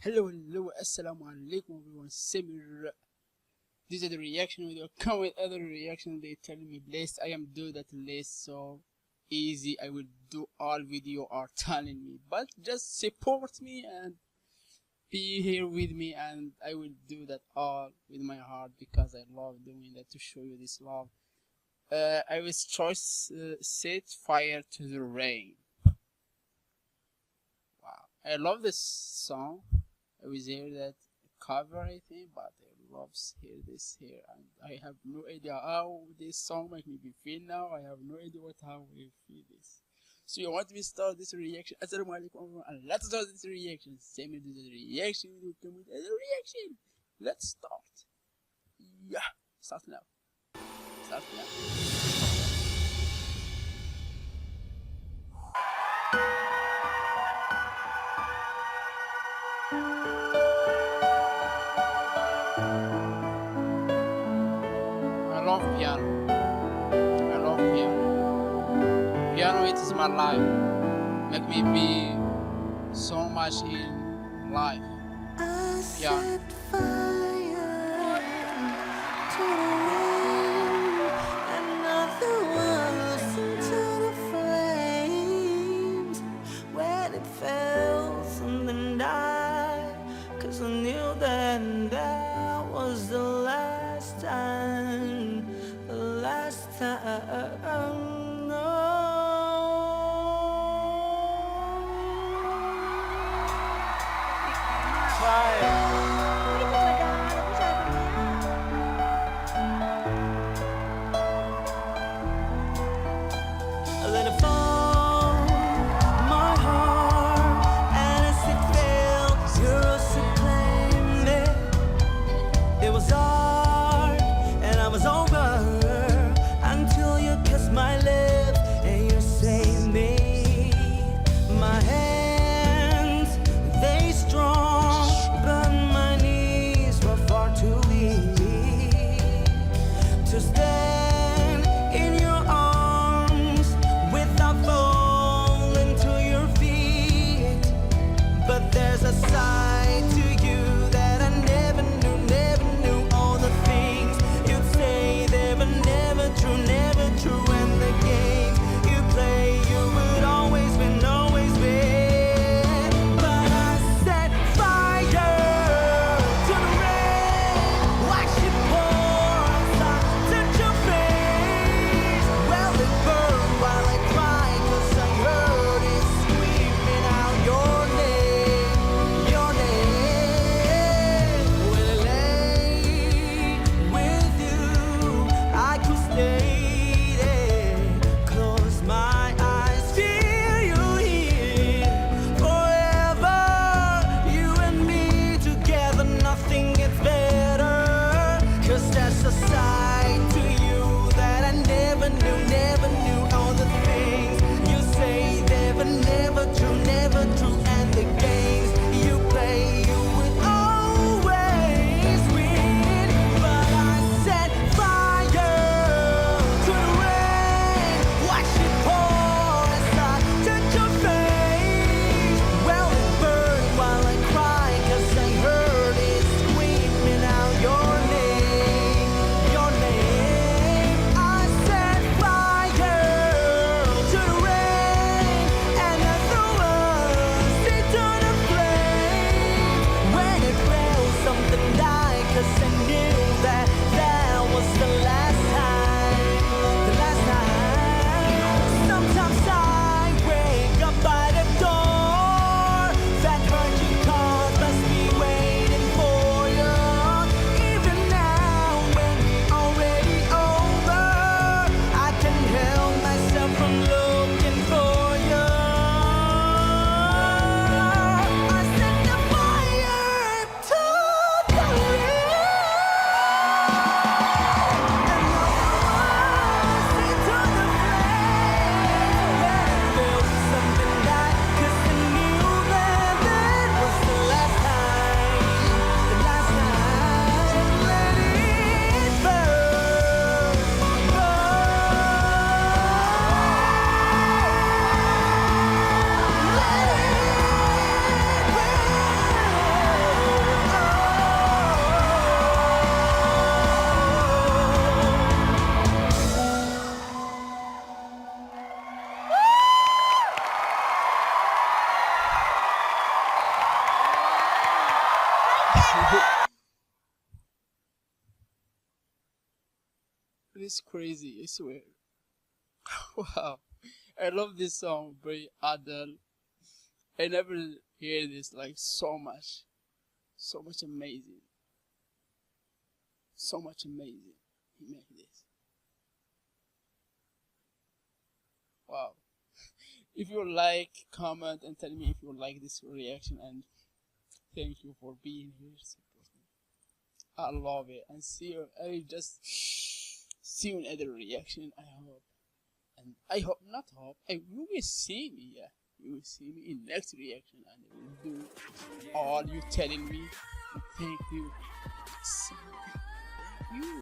Hello, assalamu alaikum everyone, Samir. This is the reaction video. Come with other reaction. They tell me list. I am do that list so easy. I will do all video are telling me, but just support me and be here with me, and I will do that all with my heart because I love doing that to show you this love. I will choice set fire to the rain. Wow, I love this song. I was hear that cover I think, but I love hear this here, and I have no idea how this song make me feel now. I have no idea how we feel this. So you want me to start this reaction? Assalamu alaikum everyone, and let's start this reaction. Same do the reaction video, come with the reaction. Let's start. Yeah, start now. Start now. I love piano. I love piano. Piano, it is my life. Make me be so much in life. Piano. Cause I knew that was the last time, no. Fire. I let it fall, my heart, and as it fell, yours to claim it. It was hard, and I was over, until you kissed my lips, and you saved me. My hands, they strong, but my knees were far too weak to stand in your arms without falling to your feet. But there's a side to you that I never knew. All the things you'd say, they were never true. And the games you play, you would always win. But I set fire to the rain, watch it pour as I touch your face. Well, it burned while I cried, 'cause I heard it screaming out your name. When I lay with you, I could stay there, close my eyes, feel you here forever. You and me together, nothing gets better. 'Cause there's a side to you that I never knew. All the things you say, they were never true. And the games you play, you would always win. But I set fire to the rain, watch it pour as I touch your face. Well, it burned while I cried, 'cause I heard it screaming out your name. I set fire is crazy, I swear. Wow. I love this song, very adult. I never hear this like so much. So much amazing. So much amazing. He made this. Wow. If you like, comment and tell me if you like this reaction, and thank you for being here. I love it, and see you. I just see you in other reaction. I hope, and I hope not hope. You will see me. Yeah, you will see me in next reaction, and I will do all you telling me. Thank you so